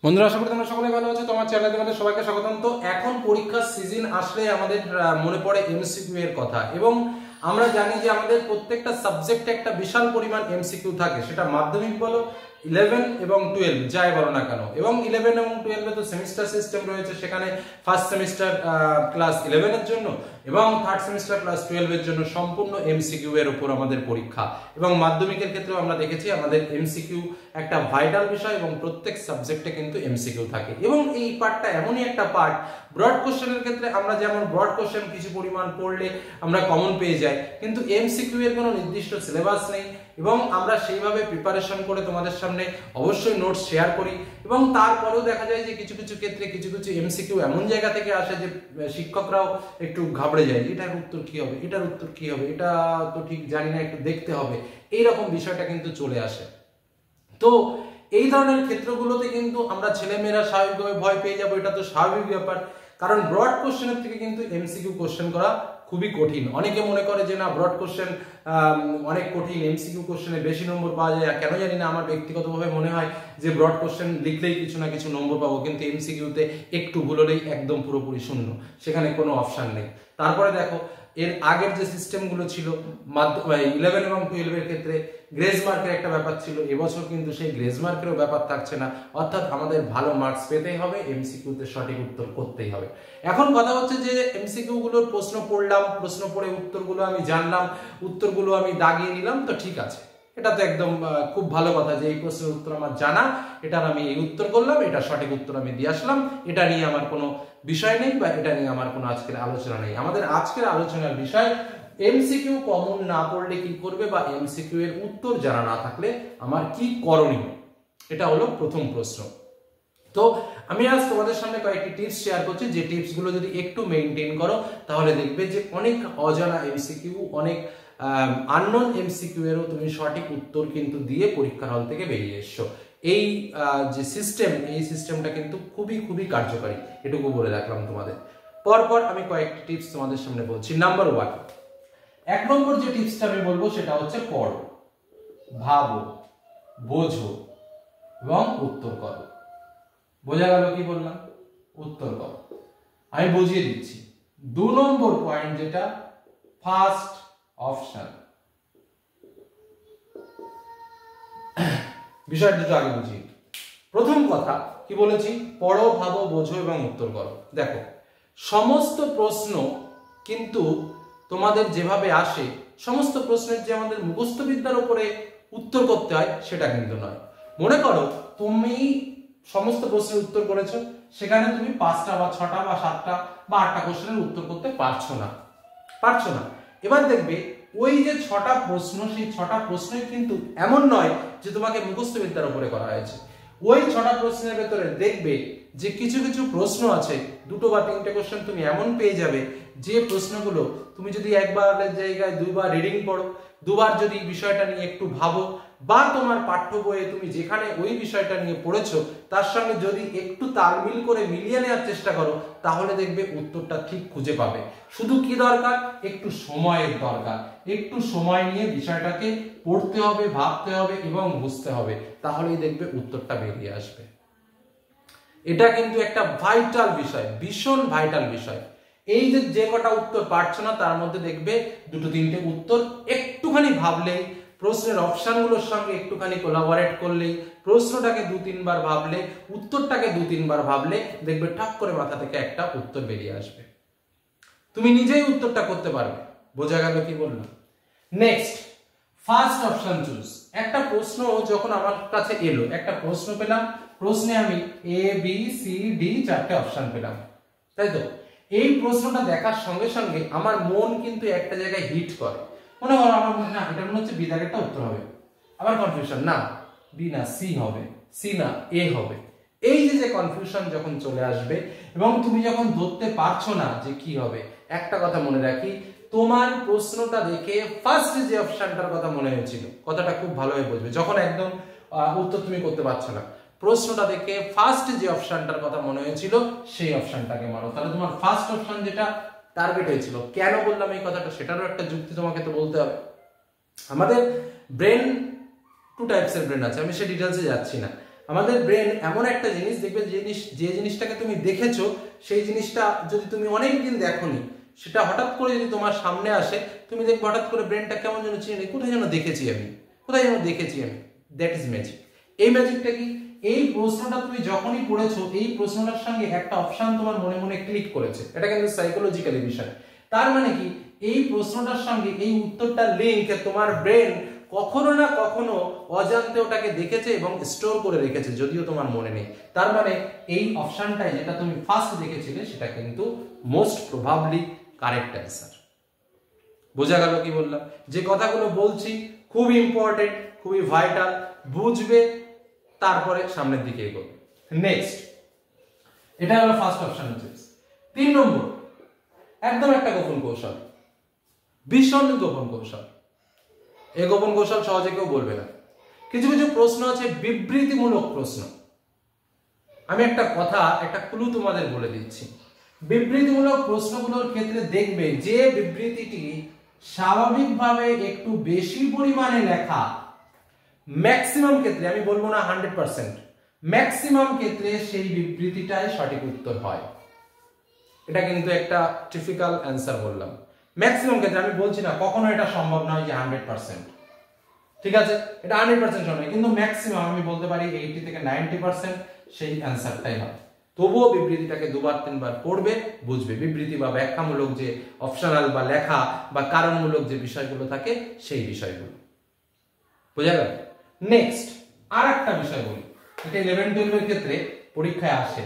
বন্ধুরা, আশা করি তোমরা সকলে ভালো আছো। তোমার চ্যানেলে তোমাদের সবাইকে স্বাগতম। তো এখন পরীক্ষার সিজন আসলে আমাদের মনে পড়ে এমসিকিউ এর কথা, এবং আমরা জানি যে আমাদের প্রত্যেকটা সাবজেক্টে একটা বিশাল পরিমাণ এমসিকিউ থাকে, সেটা মাধ্যমিক বলো, 11 এবং 12 যাই বলো না কেন। এবং 11 এবং 12 এ তো সেমিস্টার সিস্টেম রয়েছে, সেখানে ফার্স্ট সেমিস্টার ক্লাস 11 এর জন্য এবং থার্ড সেমিস্টার ক্লাস 12 এর জন্য সম্পূর্ণ এমসিকিউ এর উপর আমাদের পরীক্ষা। এবং মাধ্যমিকের ক্ষেত্রেও আমরা দেখেছি আমাদের এমসিকিউ একটা ভাইটাল বিষয়, এবং প্রত্যেক সাবজেক্টে কিন্তু এমসিকিউ থাকে। এবং এই পার্টটা এমনই একটা পার্ট, ব্রড কোশ্চেনের ক্ষেত্রে আমরা যেমন ব্রড কোশ্চেন কিছু পরিমাণ পড়লে আমরা কমন পেয়ে যাই, কিন্তু এমসিকিউ এর কোনো নির্দিষ্ট সিলেবাস নেই, এবং আমরা সেইভাবে প্রিপারেশন করে তোমাদের সামনে অবশ্যই নোটস শেয়ার করি। এবং তারপরেও দেখা যায় যে কিছু কিছু ক্ষেত্রে কিছু কিছু এমসিকিউ এমন জায়গা থেকে আসে যে শিক্ষকরাও একটু ঘাবড়ে যায়, এটার উত্তর কি হবে, এটার উত্তর কি হবে, এটা তো ঠিক জানি না, একটু দেখতে হবে, এইরকম বিষয়টা কিন্তু চলে আসে। তো এই ধরনের ক্ষেত্রগুলোতে কিন্তু আমরা ছেলেমেয়েরা স্বাভাবিকভাবে ভয় পেয়ে যাবো, এটা তো স্বাভাবিক ব্যাপার। কারণ ব্রড কোশ্চেনের থেকে কিন্তু এমসিকিউ কোশ্চেন করা খুবই কঠিন। অনেকে মনে করে যে না, ব্রড কোশ্চেন অনেক কঠিন, এমসিকিউ কোশ্চেনে বেশি নম্বর পাওয়া যায়। কেন জানি না, আমার ব্যক্তিগতভাবে মনে হয় যে ব্রড কোশ্চেন লিখলেই কিছু না কিছু নম্বর পাবো, কিন্তু এমসিকিউতে একটু ভুল হলেই একদম পুরোপুরি শূন্য, সেখানে কোনো অপশন নেই। তারপরে দেখো, এর আগের যে সিস্টেমগুলো ছিল 11 এবং 12 এর ক্ষেত্রে গ্রেস মার্কের একটা ব্যাপার ছিল, এবছর কিন্তু সেই গ্রেস মার্কেরও ব্যাপার থাকছে না। অর্থাৎ আমাদের ভালো মার্কস পেতেই হবে, এমসিকিউতে সঠিক উত্তর করতেই হবে। এখন কথা হচ্ছে যে এমসিকিউ গুলোর প্রশ্ন পড়লাম, প্রশ্ন পড়ে উত্তরগুলো আমি জানলাম, উত্তরগুলো আমি দাগিয়ে নিলাম, তো ঠিক আছে, এটা তো একদম খুব ভালো কথা যে এই প্রশ্নের উত্তর আমার জানা, এটার আমি এই উত্তর করলাম, এটা সঠিক উত্তর আমি দিয়ে আসলাম, এটা নিয়ে আমার কোনো বিষয় নেই, বা এটা নিয়ে আমার কোনো আজকের আলোচনা নেই। আমাদের আজকের আলোচনার বিষয় এমসিকিউ কমন না পড়লে কি করবে, বা এমসিকিউ এর উত্তর জানা না থাকলে আমার কি করণীয়, এটা হলো প্রথম প্রশ্ন। তো আমি আজ তোমাদের সামনে কয়েকটি টিপস শেয়ার করছি, যে টিপসগুলো যদি একটু মেনটেন করো তাহলে দেখবে যে অনেক অজানা এমসিকিউ, অনেক আননোন এমসিকিউ এরও তুমি সঠিক উত্তর কিন্তু দিয়ে পরীক্ষার হল থেকে বেরিয়ে এসছো। এই যে সিস্টেম, এই সিস্টেমটা কিন্তু খুবই খুবই কার্যকারী, এটুকু বলে রাখলাম তোমাদের। পরপর আমি কয়েকটি টিপস তোমাদের সামনে বলছি। নাম্বার 1, 1 নম্বর যে টিপসটা আমি বলবো সেটা হচ্ছে পড়ো, ভাবো, বোঝো এবং উত্তর করো। বোঝা গেল কি বললাম? উত্তর করো। আমি বুঝিয়ে দিচ্ছি। 2 নম্বর পয়েন্ট যেটা ফার্স্ট অপশন, বিষয়টা একটু আগে বুঝি। প্রথম কথা কি বলেছি? পড়ো, ভাবো, বোঝো এবং উত্তর করো। দেখো, সমস্ত প্রশ্ন কিন্তু তোমাদের যেভাবে আসে, সমস্ত প্রশ্নের যে আমাদের মুখস্থ বিদ্যার উপরে উত্তর করতে হয় সেটা কিন্তু নয়। মনে করো তুমি সমস্ত প্রশ্নের উত্তর করেছো, সেখানে তুমি 5টা বা 6টা বা 7টা বা 8টা কোশ্চেনের উত্তর করতে পারছো না। এবার দেখবে ওই যে 6টা প্রশ্ন, সেই 6টা প্রশ্নই কিন্তু এমন নয় যে তোমাকে মুখস্থ বিদ্যার উপরে করা হয়েছে। ওই 6টা প্রশ্নের ভেতরে দেখবে যে কিছু কিছু প্রশ্ন আছে, 2টো বা 3টে কোশ্চেন তুমি এমন পেয়ে যাবে যে প্রশ্নগুলো তুমি যদি একবারের জায়গায় 2বার রিডিং পড়ো, 2বার যদি বিষয়টা নিয়ে একটু ভাবো, বা তোমার পাঠ্য বইয়ে তুমি যেখানে ওই বিষয়টা নিয়ে পড়েছো তার সঙ্গে যদি একটু তালমিল করে মিলিয়ে নেওয়ার চেষ্টা করো, তাহলে দেখবে উত্তরটা ঠিক খুঁজে পাবে। শুধু কি দরকার? একটু সময়ের দরকার। একটু সময় নিয়ে বিষয়টাকে পড়তে হবে, ভাবতে হবে এবং বুঝতে হবে, তাহলেই দেখবে উত্তরটা বেরিয়ে আসবে। এটা কিন্তু একটা ভাইটাল বিষয়, ভীষণ ভাইটাল বিষয়। এই যে কটা উত্তর পারছো না, তার মধ্যে দেখবে 2-3টে উত্তর একটুখানি ভাবলেই, প্রশ্নের অপশনগুলোর সঙ্গে একটুখানি কোলাবোরেট করলেই, প্রশ্নটাকে 2-3বার ভাবলে, উত্তরটাকে 2-3বার ভাবলে, দেখবে ঠাক করে মাথা থেকে একটা উত্তর বেরিয়ে আসবে। তুমি নিজেই উত্তরটা করতে পারবে। বোঝা গেল কি বললাম? Next, first option choose. একটা প্রশ্ন যখন আমার কাছে এলো, একটা প্রশ্ন পেলাম, প্রশ্নে আমি A B C D 4টে option পেলাম, তাই তো? এই প্রশ্নটা দেখার সঙ্গে সঙ্গে আমার মন কিন্তু একটা জায়গায় হিট করে। মনে হয় আমার না, এটা মনে হচ্ছে বি দাগেরটা উত্তর হবে। আবার কনফিউশন, না বি না সি হবে, সি না এ হবে। এই যে কনফিউশন যখন চলে আসবে এবং তুমি যখন ধরতে পারছো না যে কি হবে, একটা কথা মনে রাখি, তোমার প্রশ্নটা দেখে ফার্স্ট যে অপশনটার কথা মনে হয়েছিল, কথাটা খুব ভালোভাবে বুঝবে। যখন একদম উত্তর তুমি করতে পারছো না, প্রশ্নটা দেখে ফার্স্ট যে অপশনটার কথা মনে হয়েছিল সেই অপশনটাকে মারো। তাহলে তোমার ফার্স্ট অপশন যেটা টার্গেট হয়েছিল, কেন বললাম এই কথাটা সেটারও একটা যুক্তি তোমাকে তো বলতে হবে। আমাদের ব্রেন 2 টাইপসের ব্রেন আছে, আমি সে ডিটেলসে যাচ্ছি না। আমাদের ব্রেন এমন একটা জিনিস, দেখবে যে জিনিসটাকে তুমি দেখেছো সেই জিনিসটা যদি তুমি অনেকদিন দেখোনি, সেটা হঠাৎ করে যদি তোমার সামনে আসে, তুমি দেখবে হঠাৎ করে ব্রেনটা কেমন যেন চিনে, কোথায় যেন দেখেছি আমি, দ্যাট ইজ ম্যাজিক। এই ম্যাজিকটা কি? এই প্রশ্নটা তুমি যখনই পড়েছো, এই প্রশ্নটার সঙ্গে একটা অপশন তোমার মনে মনে ক্লিক করেছে, এটা কিন্তু সাইকোলজিক্যালি বিষয়। তার মানে কি, এই প্রশ্নটার সঙ্গে এই উত্তরটার লিংক তোমার ব্রেন কখনো না কখনো অজান্তে ওটাকে দেখেছে এবং স্টোর করে রেখেছে, যদিও তোমার মনে নেই। তার মানে এই অপশনটাই যেটা তুমি ফার্স্ট দেখেছিলে সেটা কিন্তু মোস্ট প্রবাবলি কারেক্ট অ্যান্সার। বোঝা গেল কি বললাম? যে কথাগুলো বলছি খুবই ইম্পর্টেন্ট, খুবই ভাইটাল, বুঝবে তারপরে সামনের দিকে এগোবে। নেক্সট, এটা হলো ফার্স্ট অপশন হচ্ছে। 3 নম্বর, একদম একটা গোপন কৌশল, ভীষণ গোপন কৌশল। এই গোপন কৌশল সহজে কেউ বলবে না। কিছু কিছু প্রশ্ন আছে বিবৃতিমূলক প্রশ্ন। আমি একটা ক্লু তোমাদের বলে দিচ্ছি। বিবৃতিমূলক প্রশ্নগুলোর ক্ষেত্রে দেখবে যে বিবৃতিটি স্বাভাবিকভাবে একটু বেশি পরিমাণে লেখা, ম্যাক্সিমাম ক্ষেত্রে, আমি বলবো না 100%, ম্যাক্সিমাম ক্ষেত্রে সেই বিবৃতিটাই সঠিক উত্তর হয়। এটা কিন্তু একটা টিপিক্যাল অ্যান্সার বললাম। ম্যাক্সিমাম ক্ষেত্রে, আমি বলছি না কখনো এটা সম্ভব নয় যে 100%, ঠিক আছে, এটা 100% সম্ভব, কিন্তু ম্যাক্সিমাম আমি বলতে পারি 80 থেকে 90% সেই অ্যান্সারটাই হয়। তবুও বিবৃতিটাকে 2-3 বার পড়বে, বুঝবে। বিবৃতি বা ব্যাখ্যামূলক যে অপশনাল বা লেখা বা কারণমূলক যে বিষয়গুলো থাকে সেই বিষয়গুলো। বোঝা গেল? নেক্সট, আর একটা বিষয় বলি, এটা 11-12 এর ক্ষেত্রে পরীক্ষায় আসে।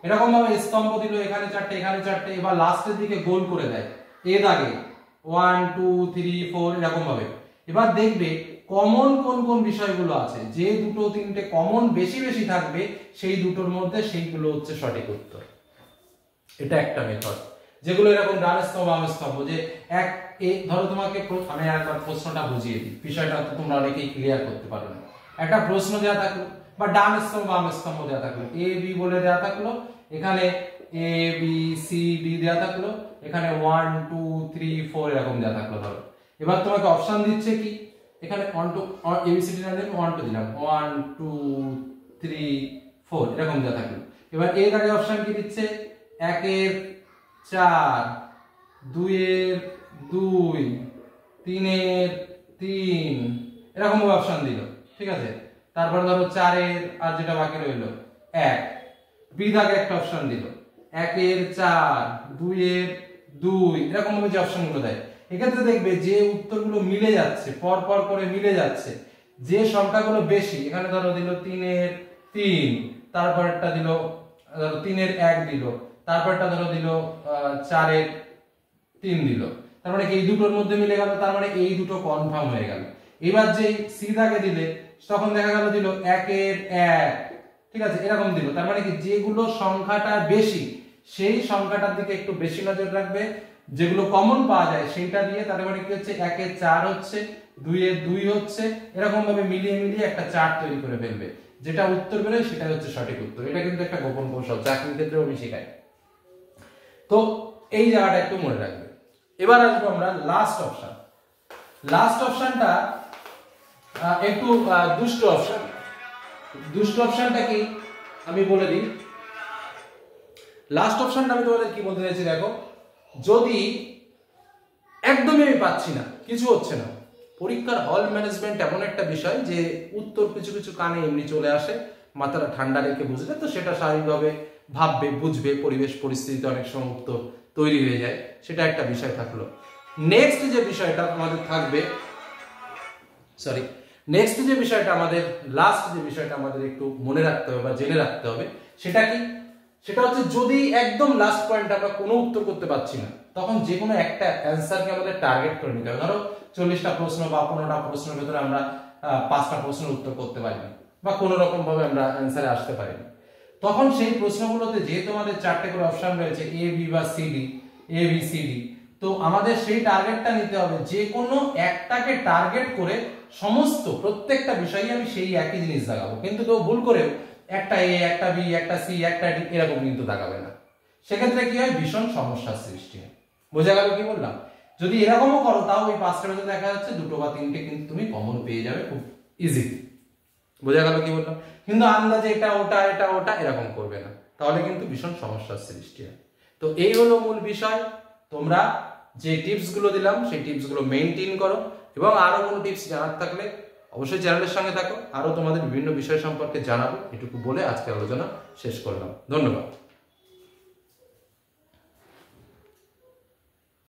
এরকম ভাবে স্তম্ভ দিল, এখানে 4টে, এখানে 4টে, এবার লাস্টের দিকে গোল করে দেয় এ দাগে 1 2 3 4 এরকম ভাবে। এবার দেখবে কমন কোন কোন বিষয়গুলো আছে, যে 2-3টে কমন বেশি বেশি থাকবে সেই দুটোর মধ্যে সেইগুলো হচ্ছে সঠিক উত্তর। এটা একটা মেথড, যেগুলো এরকম ডান স্তম্ভ বাম স্তম্ভ, যে ধরো তোমাকে, আমি একবার প্রশ্নটা বুঝিয়ে দিই, বিষয়টা তো তোমরা অনেকেই ক্লিয়ার করতে পারো না। একটা প্রশ্ন দেওয়া থাকলো বা ডান স্তম্ভ বাম স্তম্ভ দেওয়া থাকলো, এ বি বলে দেওয়া থাকলো, এখানে এ বি সি ডি দেওয়া থাকলো, এখানে 1 2 3 4 এরকম দেওয়া থাকলো ধরো। এবার তোমাকে অপশন দিচ্ছে কি, এখানে 1 2 এবিসিডি না দিয়ে 1 2 দিলাম, 1 2 3 4 এরকম দেওয়া থাকলো। এবার এর আগে অপশন কি দিচ্ছে, 1 এর 4, 2 এর 2, 3 এর 3 এরকম অপশন দিল, ঠিক আছে। তারপর ধরো 4 এর আর যেটা বাকি রইল 1, বি দাগে একটা অপশন দিল, 1 এর 4, 2 এর 2 এরকম ভাবে যে অপশনগুলো দেয়, এক্ষেত্রে দেখবে যে উত্তরগুলো মিলে যাচ্ছে, পর পর করে মিলে যাচ্ছে, যে সংখ্যাগুলো বেশি, এখানে ধরো দিল 3 এর 3, তারপরটা দিল ধরো 3 এর 1 দিল, তারপরটা ধরো দিল 4 এর 3 দিল, তার মানে এই দুটোর মধ্যে মিলে গেল, তার মানে এই দুটো কনফার্ম হয়ে গেল। এবার যে সি দাগে দিলে তখন দেখা গেল দিল 1 এর 1, ঠিক আছে, এরকম দিল, তার মানে কি যেগুলো সংখ্যাটা বেশি সেই সংখ্যাটার দিকে একটু বেশি নজর রাখবে, যেগুলো কমন পাওয়া যায় সেইটা দিয়ে, তার মানে কি হচ্ছে 1 এর 4 হচ্ছে, 2 এর 2 হচ্ছে, এরকম ভাবে মিলিয়ে মিলিয়ে একটা চার্ট তৈরি করে ফেলবে, যেটা উত্তর বেরোয় সেটাই হচ্ছে সঠিক উত্তর। এটা কিন্তু একটা গোপন কৌশল, চাকরির ক্ষেত্রেও আমি শেখাই। তো এই জায়গাটা একটু মনে রাখবে। এবার আসবো আমরা লাস্ট অপশন। লাস্ট অপশনটা একটু দুষ্ট অপশন। দুষ্ট অপশনটা কি আমি বলে দিই। লাস্ট অপশনটা আমি তোমাদের কি বলতে চাইছি, দেখো, যদি একদমই আমি পাচ্ছি না, কিছু হচ্ছে না, পরীক্ষার হল ম্যানেজমেন্ট এমন একটা বিষয় যে উত্তর কিছু কিছু কানে এমনি চলে আসে, মাথাটা ঠান্ডা রেখে বুঝলে তো সেটা স্বাভাবিকভাবে ভাববে, বুঝবে, পরিবেশ পরিস্থিতিতে অনেক সময় উত্তর তৈরি হয়ে যায়, সেটা একটা বিষয় থাকলো। নেক্সট যে বিষয়টা আমাদের থাকবে, নেক্সট যে বিষয়টা আমাদের, লাস্ট যে বিষয়টা আমাদের একটু মনে রাখতে হবে বা জেনে রাখতে হবে, সেটা কি, সেটা হচ্ছে যদি একদম লাস্ট পয়েন্ট আমরা কোনো উত্তর করতে পারছি না, তখন যে কোনো একটা অ্যান্সারকে আমাদের টার্গেট করে নিতে হবে। ধরো 40টা প্রশ্ন বা 15টা প্রশ্নের ভেতরে আমরা 5টা প্রশ্নের উত্তর করতে পারি না বা কোনো রকম ভাবে আমরা অ্যান্সারে আসতে পারি না, তখন সেই প্রশ্নগুলোতে যেহেতু আমাদের 4টে করে অপশন রয়েছে, এ বি বা C D, A B C D, তো আমাদের সেই টার্গেটটা নিতে হবে, যে কোনো একটাকে টার্গেট করে সমস্ত প্রত্যেকটা বিষয়ে আমি সেই একই জিনিস দেখাবো, কিন্তু কেউ ভুল করে একটা এ, একটা বি, একটা সি, একটা ডি এরকম কিন্তু দেখাবে না। সেক্ষেত্রে কি হয়, ভীষণ সমস্যার সৃষ্টি হয়। বোঝা গেল কি বললাম? যদি এরকমও করো তাও ওই 5টার মধ্যে দেখা যাচ্ছে 2 বা 3টে কিন্তু তুমি কমন পেয়ে যাবে খুব ইজিলি। বোঝা গেল কি বললাম? কিন্তু আন্দাজে এটা ওটা এরকম করবে না, তাহলে কিন্তু ভীষণ সমস্যার সৃষ্টি হয়। তো এই হলো মূল বিষয়। তোমরা যে টিপস গুলো দিলাম সেই টিপস গুলো মেনটেন করো, এবং আরো কোনো টিপস জানার থাকলে অবশ্যই চ্যানেলের সঙ্গে থাকো, আরো তোমাদের বিভিন্ন বিষয় সম্পর্কে জানাবো। এটুকু বলে আজকের আলোচনা শেষ করলাম। ধন্যবাদ।